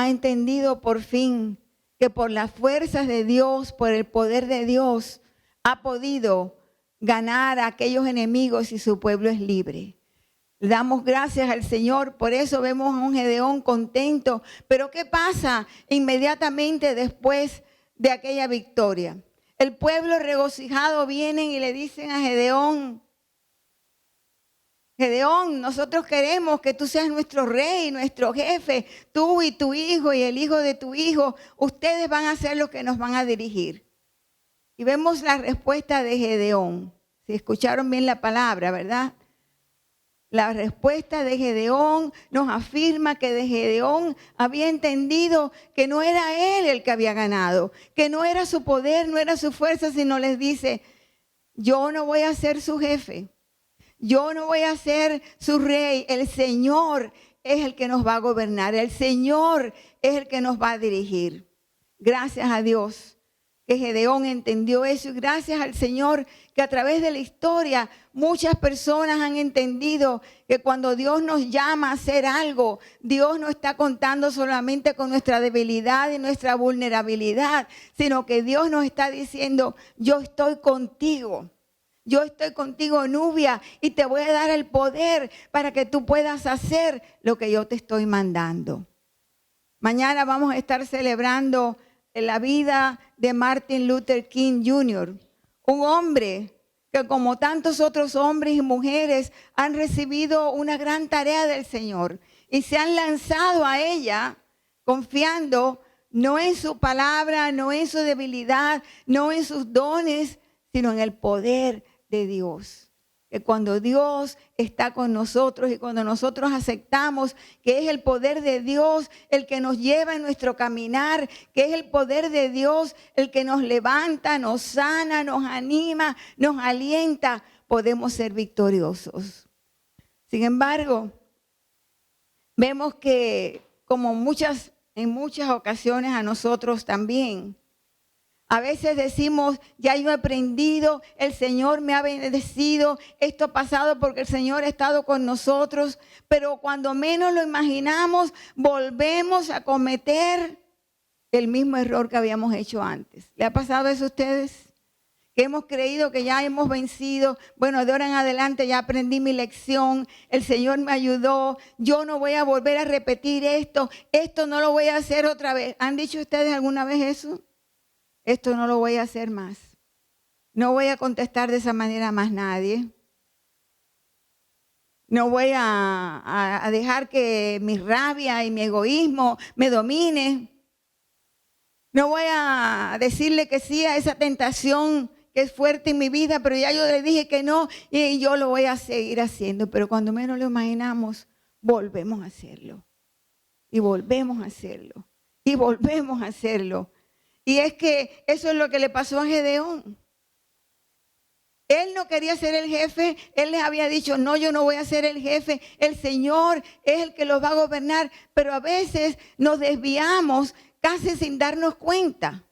ha entendido por fin que por las fuerzas de Dios, por el poder de Dios, ha podido ganar a aquellos enemigos y su pueblo es libre. Le damos gracias al Señor, por eso vemos a un Gedeón contento. Pero ¿qué pasa inmediatamente después de aquella victoria? El pueblo regocijado vienen y le dicen a Gedeón: Gedeón, nosotros queremos que tú seas nuestro rey, nuestro jefe, tú y tu hijo y el hijo de tu hijo. Ustedes van a ser los que nos van a dirigir. Y vemos la respuesta de Gedeón. Si escucharon bien la palabra, ¿verdad? La respuesta de Gedeón nos afirma que de Gedeón había entendido que no era él el que había ganado, que no era su poder, no era su fuerza, sino les dice: yo no voy a ser su jefe, yo no voy a ser su rey, el Señor es el que nos va a gobernar, el Señor es el que nos va a dirigir. Gracias a Dios que Gedeón entendió eso, y gracias al Señor que a través de la historia muchas personas han entendido que cuando Dios nos llama a hacer algo, Dios no está contando solamente con nuestra debilidad y nuestra vulnerabilidad, sino que Dios nos está diciendo: yo estoy contigo. Yo estoy contigo, Nubia, y te voy a dar el poder para que tú puedas hacer lo que yo te estoy mandando. Mañana vamos a estar celebrando la vida de Martin Luther King Jr., un hombre que, como tantos otros hombres y mujeres, han recibido una gran tarea del Señor y se han lanzado a ella confiando no en su palabra, no en su debilidad, no en sus dones, sino en el poder de Dios. Que cuando Dios está con nosotros y cuando nosotros aceptamos que es el poder de Dios el que nos lleva en nuestro caminar, que es el poder de Dios el que nos levanta, nos sana, nos anima, nos alienta, podemos ser victoriosos. Sin embargo, vemos que como en muchas ocasiones a nosotros también, a veces decimos: ya yo he aprendido, el Señor me ha bendecido, esto ha pasado porque el Señor ha estado con nosotros. Pero cuando menos lo imaginamos, volvemos a cometer el mismo error que habíamos hecho antes. ¿Le ha pasado eso a ustedes? Que hemos creído que ya hemos vencido. Bueno, de ahora en adelante ya aprendí mi lección, el Señor me ayudó, yo no voy a volver a repetir esto no lo voy a hacer otra vez. ¿Han dicho ustedes alguna vez eso? Esto no lo voy a hacer más. No voy a contestar de esa manera a más nadie. No voy a dejar que mi rabia y mi egoísmo me domine. No voy a decirle que sí a esa tentación que es fuerte en mi vida, pero ya yo le dije que no y yo lo voy a seguir haciendo. Pero cuando menos lo imaginamos, volvemos a hacerlo. Y volvemos a hacerlo. Y volvemos a hacerlo. Y es que eso es lo que le pasó a Gedeón. Él no quería ser el jefe. Él les había dicho: no, yo no voy a ser el jefe. El Señor es el que los va a gobernar. Pero a veces nos desviamos casi sin darnos cuenta.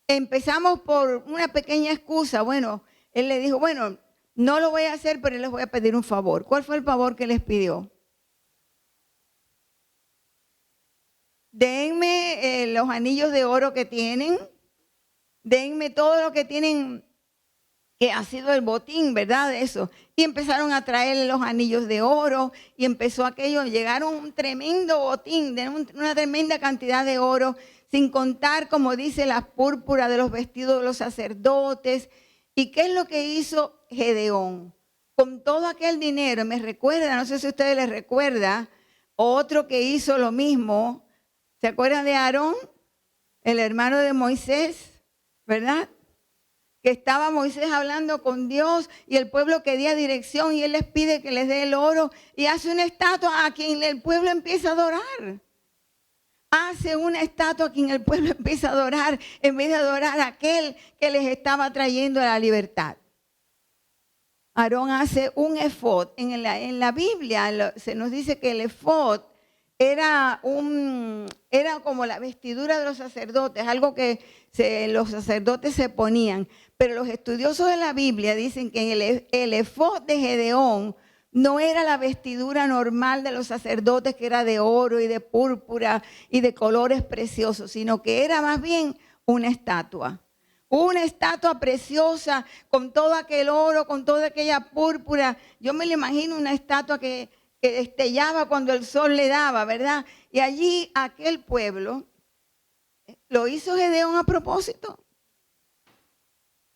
Empezamos por una pequeña excusa. Bueno, él le dijo: bueno, no lo voy a hacer, pero les voy a pedir un favor. ¿Cuál fue el favor que les pidió? Denme los anillos de oro que tienen, denme todo lo que tienen, que ha sido el botín, ¿verdad? Eso. Y empezaron a traerle los anillos de oro y empezó aquello, llegaron un tremendo botín, de una tremenda cantidad de oro, sin contar, como dice, la púrpura de los vestidos de los sacerdotes. ¿Y qué es lo que hizo Gedeón? Con todo aquel dinero, me recuerda, no sé si a ustedes les recuerda, otro que hizo lo mismo. ¿Se acuerdan de Aarón, el hermano de Moisés, verdad? Que estaba Moisés hablando con Dios y el pueblo quería dirección y él les pide que les dé el oro y hace una estatua a quien el pueblo empieza a adorar. Hace una estatua a quien el pueblo empieza a adorar en vez de adorar a aquel que les estaba trayendo la libertad. Aarón hace un efod. En la Biblia se nos dice que el efod era como la vestidura de los sacerdotes, algo que los sacerdotes se ponían. Pero los estudiosos de la Biblia dicen que el efod de Gedeón no era la vestidura normal de los sacerdotes, que era de oro y de púrpura y de colores preciosos, sino que era más bien una estatua. Una estatua preciosa con todo aquel oro, con toda aquella púrpura. Yo me lo imagino una estatua que destellaba cuando el sol le daba, ¿verdad? Y allí aquel pueblo, ¿lo hizo Gedeón a propósito?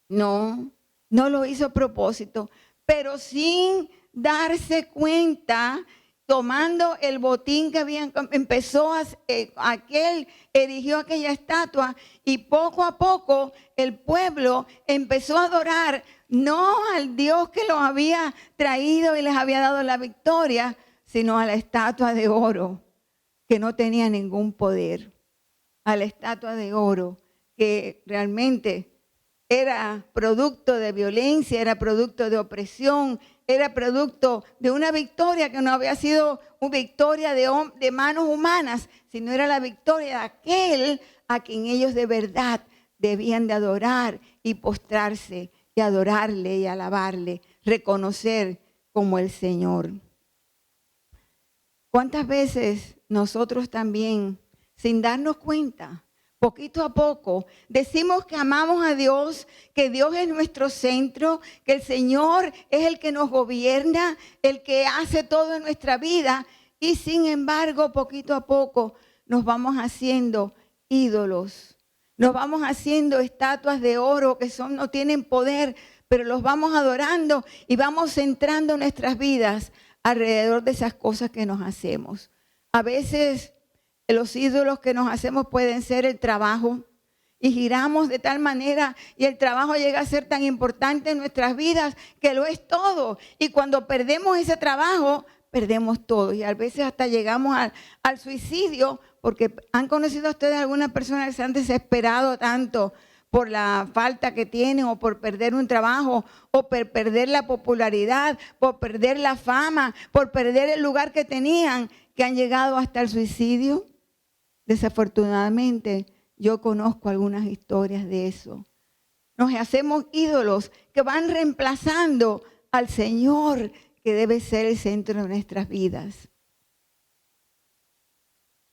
No, no lo hizo a propósito, pero sin darse cuenta, tomando el botín que habían, erigió aquella estatua, y poco a poco el pueblo empezó a adorar no al Dios que los había traído y les había dado la victoria, sino a la estatua de oro que no tenía ningún poder, a la estatua de oro que realmente era producto de violencia, era producto de opresión, era producto de una victoria que no había sido una victoria de manos humanas, sino era la victoria de aquel a quien ellos de verdad debían de adorar y postrarse y adorarle y alabarle, reconocer como el Señor. ¿Cuántas veces nosotros también, sin darnos cuenta, poquito a poco, decimos que amamos a Dios, que Dios es nuestro centro, que el Señor es el que nos gobierna, el que hace todo en nuestra vida, y sin embargo, poquito a poco nos vamos haciendo ídolos, nos vamos haciendo estatuas de oro que no tienen poder, pero los vamos adorando y vamos centrando nuestras vidas alrededor de esas cosas que nos hacemos. A veces los ídolos que nos hacemos pueden ser el trabajo, y giramos de tal manera y el trabajo llega a ser tan importante en nuestras vidas que lo es todo. Y cuando perdemos ese trabajo, perdemos todo. Y a veces hasta llegamos al suicidio, porque han conocido ustedes algunas personas que se han desesperado tanto por la falta que tienen, o por perder un trabajo, o por perder la popularidad, por perder la fama, por perder el lugar que tenían, que han llegado hasta el suicidio. Desafortunadamente, yo conozco algunas historias de eso. Nos hacemos ídolos que van reemplazando al Señor, que debe ser el centro de nuestras vidas.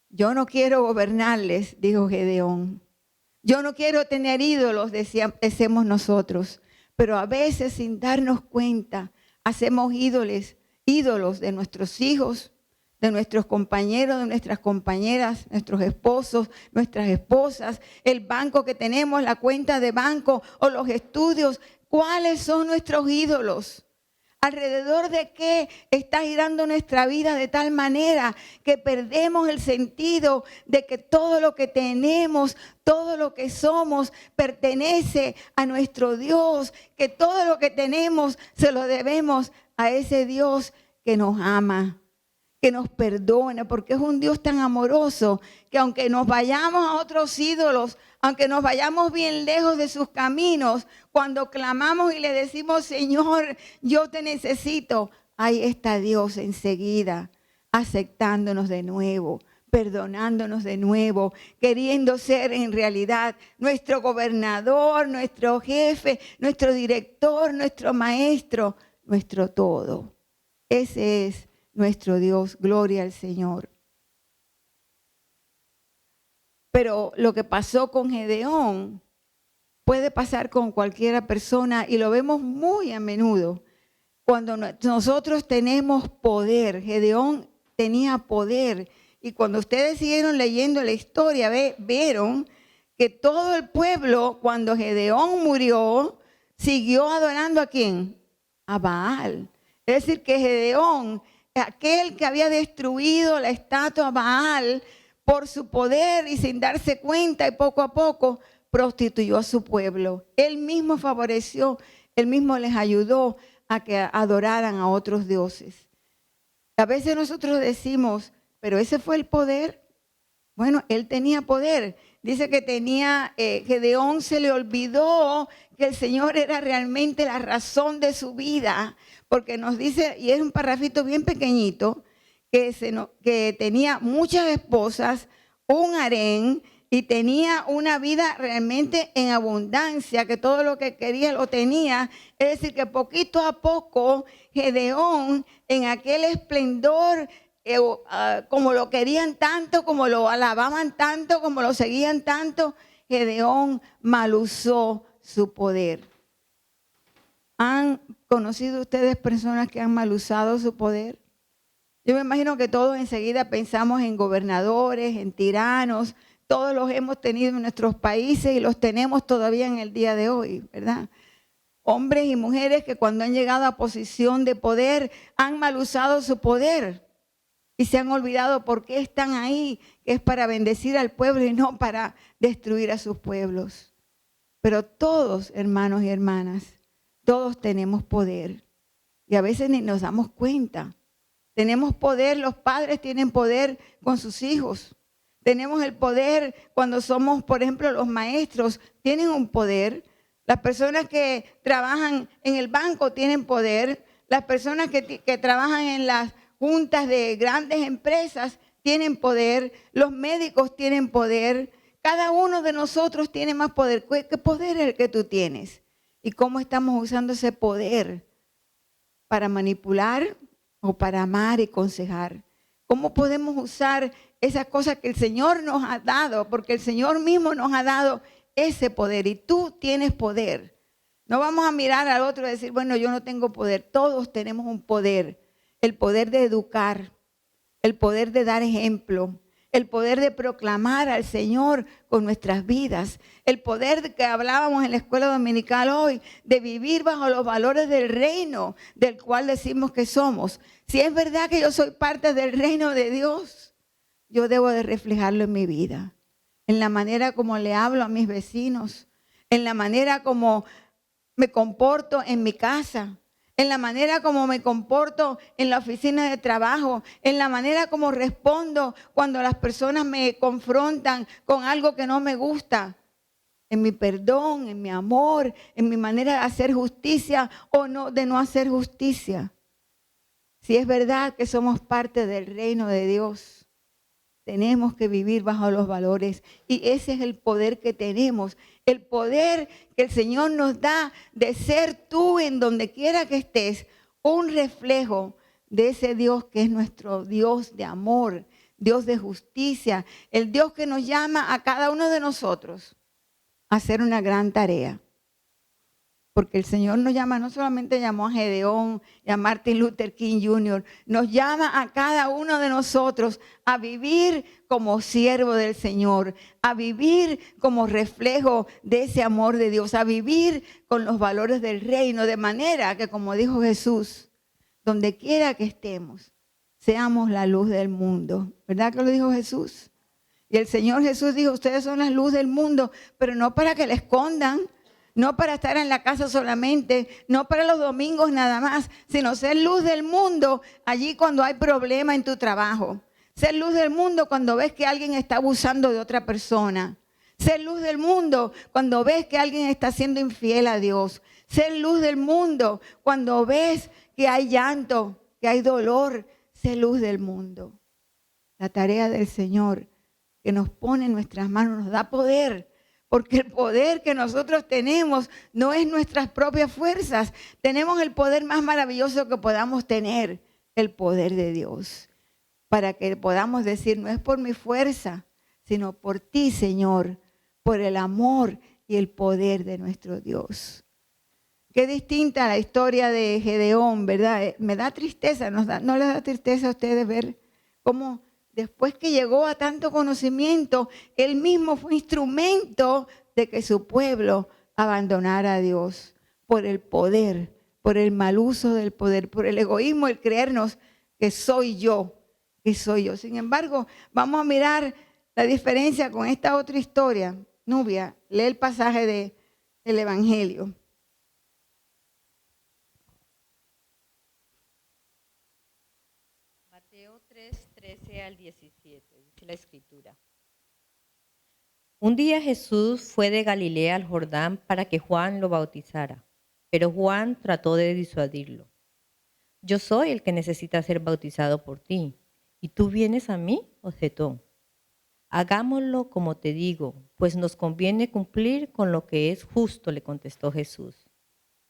Yo no quiero gobernarles, dijo Gedeón. Yo no quiero tener ídolos, decimos nosotros. Pero a veces, sin darnos cuenta, hacemos ídolos de nuestros hijos, de nuestros compañeros, de nuestras compañeras, nuestros esposos, nuestras esposas, el banco que tenemos, la cuenta de banco o los estudios. ¿Cuáles son nuestros ídolos? ¿Alrededor de qué está girando nuestra vida de tal manera que perdemos el sentido de que todo lo que tenemos, todo lo que somos, pertenece a nuestro Dios, que todo lo que tenemos se lo debemos a ese Dios que nos ama, que nos perdona, porque es un Dios tan amoroso que aunque nos vayamos a otros ídolos, aunque nos vayamos bien lejos de sus caminos, cuando clamamos y le decimos, Señor, yo te necesito, ahí está Dios enseguida, aceptándonos de nuevo, perdonándonos de nuevo, queriendo ser en realidad nuestro gobernador, nuestro jefe, nuestro director, nuestro maestro, nuestro todo. Ese es nuestro Dios, gloria al Señor. Pero lo que pasó con Gedeón puede pasar con cualquier persona, y lo vemos muy a menudo. Cuando nosotros tenemos poder, Gedeón tenía poder, y cuando ustedes siguieron leyendo la historia, vieron que todo el pueblo, cuando Gedeón murió, siguió adorando ¿a quién? A Baal. Es decir, que Gedeón, aquel que había destruido la estatua Baal por su poder y sin darse cuenta, y poco a poco prostituyó a su pueblo. Él mismo favoreció, él mismo les ayudó a que adoraran a otros dioses. A veces nosotros decimos, pero ese fue el poder. Bueno, él tenía poder. Dice que Gedeón se le olvidó que el Señor era realmente la razón de su vida, porque nos dice, y es un parrafito bien pequeñito, que tenía muchas esposas, un harén, y tenía una vida realmente en abundancia, que todo lo que quería lo tenía. Es decir, que poquito a poco Gedeón, en aquel esplendor, como lo querían tanto, como lo alababan tanto, como lo seguían tanto, Gedeón mal usó su poder. ¿Han conocido ustedes personas que han mal usado su poder? Yo me imagino que todos enseguida pensamos en gobernadores, en tiranos. Todos los hemos tenido en nuestros países y los tenemos todavía en el día de hoy, ¿verdad? Hombres y mujeres que cuando han llegado a posición de poder han mal usado su poder y se han olvidado por qué están ahí, que es para bendecir al pueblo y no para destruir a sus pueblos. Pero todos, hermanos y hermanas, todos tenemos poder y a veces ni nos damos cuenta. Tenemos poder, los padres tienen poder con sus hijos. Tenemos el poder cuando somos, por ejemplo, los maestros tienen un poder. Las personas que trabajan en el banco tienen poder. Las personas que trabajan en las juntas de grandes empresas tienen poder. Los médicos tienen poder. Cada uno de nosotros tiene más poder. ¿Qué poder es el que tú tienes? ¿Y cómo estamos usando ese poder para manipular o para amar y aconsejar? ¿Cómo podemos usar esas cosas que el Señor nos ha dado? Porque el Señor mismo nos ha dado ese poder y tú tienes poder. No vamos a mirar al otro y decir, bueno, yo no tengo poder. Todos tenemos un poder. El poder de educar, el poder de dar ejemplo, el poder de proclamar al Señor con nuestras vidas, el poder de que hablábamos en la escuela dominical hoy, de vivir bajo los valores del reino del cual decimos que somos. Si es verdad que yo soy parte del reino de Dios, yo debo de reflejarlo en mi vida, en la manera como le hablo a mis vecinos, en la manera como me comporto en mi casa, en la manera como me comporto en la oficina de trabajo, en la manera como respondo cuando las personas me confrontan con algo que no me gusta, en mi perdón, en mi amor, en mi manera de hacer justicia o no, de no hacer justicia. Si es verdad que somos parte del reino de Dios, tenemos que vivir bajo los valores y ese es el poder que tenemos, el poder que el Señor nos da de ser tú en donde quiera que estés, un reflejo de ese Dios que es nuestro Dios de amor, Dios de justicia, el Dios que nos llama a cada uno de nosotros a hacer una gran tarea. Porque el Señor nos llama, no solamente llamó a Gedeón y a Martin Luther King Jr., nos llama a cada uno de nosotros a vivir como siervo del Señor, a vivir como reflejo de ese amor de Dios, a vivir con los valores del reino, de manera que, como dijo Jesús, donde quiera que estemos, seamos la luz del mundo. ¿Verdad que lo dijo Jesús? Y el Señor Jesús dijo, ustedes son la luz del mundo, pero no para que la escondan, no para estar en la casa solamente, no para los domingos nada más, sino ser luz del mundo allí cuando hay problema en tu trabajo. Ser luz del mundo cuando ves que alguien está abusando de otra persona. Ser luz del mundo cuando ves que alguien está siendo infiel a Dios. Ser luz del mundo cuando ves que hay llanto, que hay dolor. Ser luz del mundo. La tarea del Señor que nos pone en nuestras manos nos da poder. Porque el poder que nosotros tenemos no es nuestras propias fuerzas. Tenemos el poder más maravilloso que podamos tener, el poder de Dios. Para que podamos decir, no es por mi fuerza, sino por ti, Señor, por el amor y el poder de nuestro Dios. Qué distinta la historia de Gedeón, ¿verdad? Me da tristeza, ¿no les da tristeza a ustedes ver cómo después que llegó a tanto conocimiento, él mismo fue instrumento de que su pueblo abandonara a Dios por el poder, por el mal uso del poder, por el egoísmo, el creernos que soy yo, que soy yo. Sin embargo, vamos a mirar la diferencia con esta otra historia. Nubia, lee el pasaje del Evangelio. Mateo 3, 13 al 17, dice la Escritura. Un día Jesús fue de Galilea al Jordán para que Juan lo bautizara, pero Juan trató de disuadirlo. Yo soy el que necesita ser bautizado por ti, ¿y tú vienes a mí?, objetó. Hagámoslo como te digo, pues nos conviene cumplir con lo que es justo, le contestó Jesús.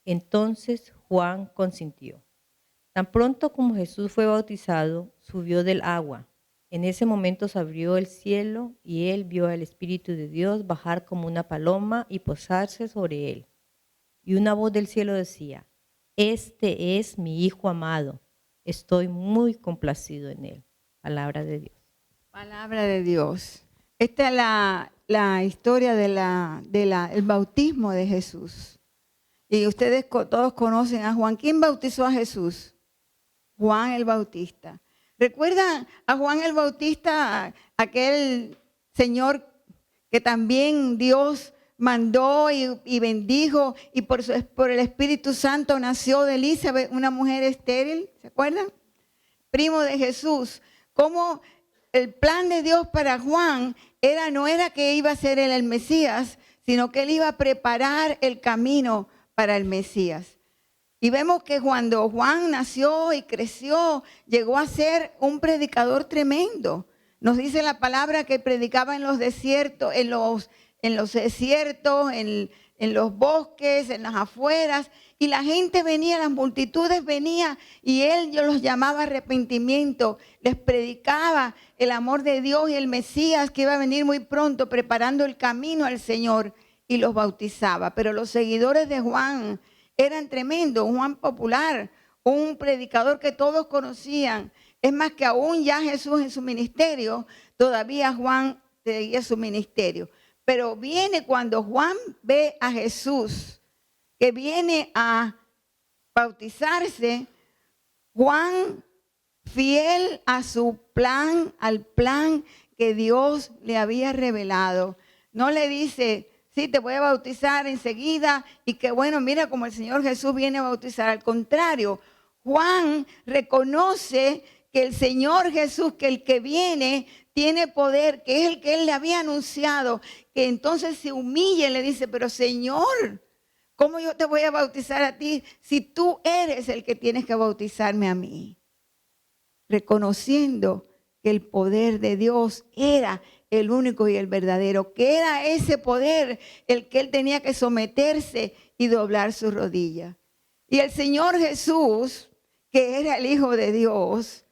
Entonces Juan consintió. Tan pronto como Jesús fue bautizado, subió del agua. En ese momento se abrió el cielo y él vio al Espíritu de Dios bajar como una paloma y posarse sobre él. Y una voz del cielo decía, este es mi Hijo amado, estoy muy complacido en él. Palabra de Dios. Palabra de Dios. Esta es la historia del bautismo de Jesús. Y ustedes todos conocen a Juan. ¿Quién bautizó a Jesús? Juan el Bautista. ¿Recuerdan a Juan el Bautista, aquel señor que también Dios mandó y bendijo y por el Espíritu Santo nació de Elizabeth, una mujer estéril? ¿Se acuerdan? Primo de Jesús. Cómo el plan de Dios para Juan no era que iba a ser él el Mesías, sino que él iba a preparar el camino para el Mesías. Y vemos que cuando Juan nació y creció, llegó a ser un predicador tremendo. Nos dice la palabra que predicaba en los desiertos, en los desiertos, en los bosques, en las afueras. Y la gente venía, las multitudes venían y él los llamaba a arrepentimiento. Les predicaba el amor de Dios y el Mesías que iba a venir muy pronto, preparando el camino al Señor, y los bautizaba. Pero los seguidores de Juan eran tremendos. Juan popular, un predicador que todos conocían. Es más que aún ya Jesús en su ministerio, todavía Juan seguía su ministerio. Pero viene cuando Juan ve a Jesús, que viene a bautizarse, Juan, fiel a su plan, al plan que Dios le había revelado, no le dice, sí, te voy a bautizar enseguida y que bueno, mira como el Señor Jesús viene a bautizar. Al contrario, Juan reconoce que el Señor Jesús, que el que viene, tiene poder, que es el que él le había anunciado, que entonces se humilla y le dice, pero Señor, ¿cómo yo te voy a bautizar a ti si tú eres el que tienes que bautizarme a mí? Reconociendo que el poder de Dios era el único y el verdadero, que era ese poder el que él tenía que someterse y doblar su rodilla. Y el Señor Jesús, que era el Hijo de Dios,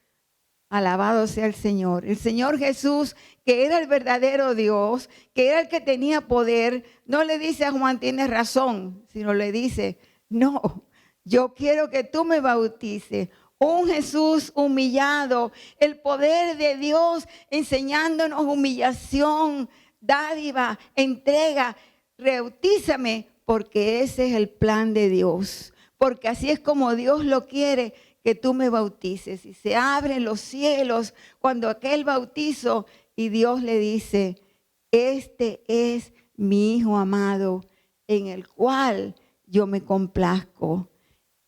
alabado sea el Señor. El Señor Jesús, que era el verdadero Dios, que era el que tenía poder, no le dice a Juan, tienes razón, sino le dice, no, yo quiero que tú me bautices. Un Jesús humillado, el poder de Dios enseñándonos humillación, dádiva, entrega. Bautízame porque ese es el plan de Dios. Porque así es como Dios lo quiere, que tú me bautices. Y se abren los cielos cuando aquel bautizo y Dios le dice, este es mi Hijo amado en el cual yo me complazco.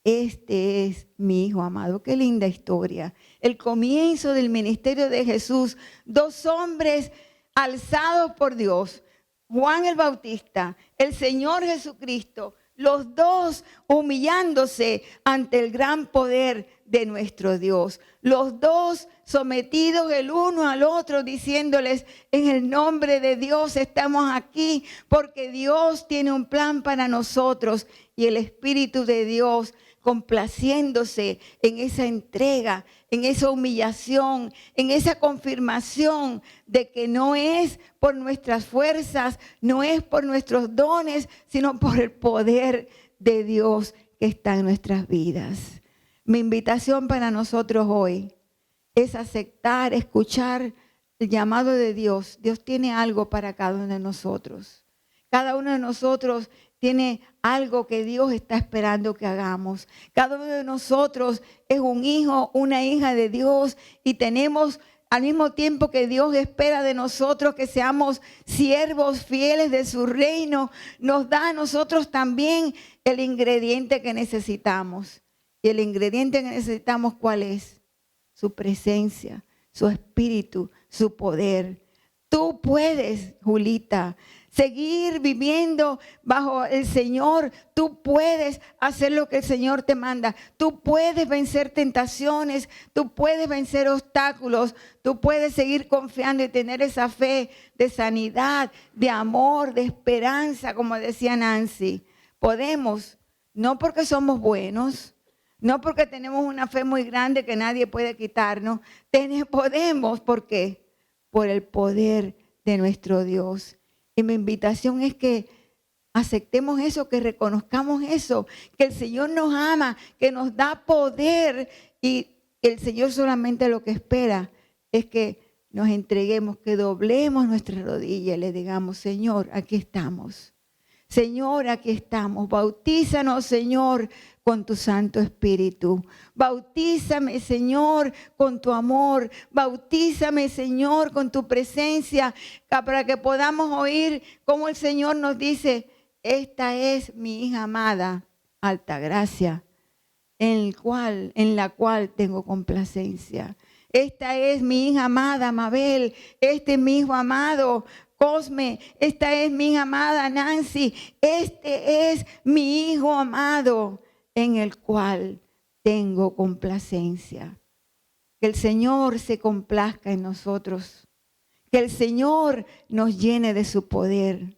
Este es mi Hijo amado. Qué linda historia. El comienzo del ministerio de Jesús. Dos hombres alzados por Dios. Juan el Bautista, el Señor Jesucristo. Los dos humillándose ante el gran poder de nuestro Dios. Los dos sometidos el uno al otro, diciéndoles, en el nombre de Dios estamos aquí, porque Dios tiene un plan para nosotros. Y el Espíritu de Dios complaciéndose en esa entrega, en esa humillación, en esa confirmación de que no es por nuestras fuerzas, no es por nuestros dones, sino por el poder de Dios que está en nuestras vidas. Mi invitación para nosotros hoy es aceptar, escuchar el llamado de Dios. Dios tiene algo para cada uno de nosotros. Cada uno de nosotros tiene algo que Dios está esperando que hagamos. Cada uno de nosotros es un hijo, una hija de Dios y tenemos al mismo tiempo que Dios espera de nosotros que seamos siervos fieles de su reino, nos da a nosotros también el ingrediente que necesitamos. Y el ingrediente que necesitamos, ¿cuál es? Su presencia, su espíritu, su poder. Tú puedes, Julita, seguir viviendo bajo el Señor. Tú puedes hacer lo que el Señor te manda. Tú puedes vencer tentaciones. Tú puedes vencer obstáculos. Tú puedes seguir confiando y tener esa fe de sanidad, de amor, de esperanza, como decía Nancy. Podemos, no porque somos buenos, no porque tenemos una fe muy grande que nadie puede quitarnos. Podemos, ¿por qué? Por el poder de nuestro Dios. Y mi invitación es que aceptemos eso, que reconozcamos eso, que el Señor nos ama, que nos da poder, y el Señor solamente lo que espera es que nos entreguemos, que doblemos nuestras rodillas y le digamos: Señor, aquí estamos. Señor, aquí estamos. Bautízanos, Señor, con tu Santo Espíritu. Bautízame, Señor, con tu amor. Bautízame, Señor, con tu presencia, para que podamos oír cómo el Señor nos dice: esta es mi hija amada, Altagracia, en la cual tengo complacencia. Esta es mi hija amada, Mabel. Este es mi hijo amado, Cosme. Esta es mi hija amada, Nancy. Este es mi hijo amado, en el cual tengo complacencia. Que el Señor se complazca en nosotros. Que el Señor nos llene de su poder.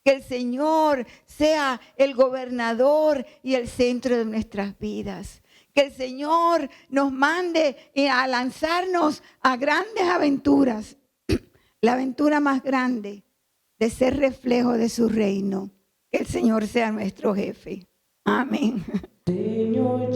Que el Señor sea el gobernador y el centro de nuestras vidas. Que el Señor nos mande a lanzarnos a grandes aventuras. La aventura más grande de ser reflejo de su reino. Que el Señor sea nuestro jefe. Amén. Señor,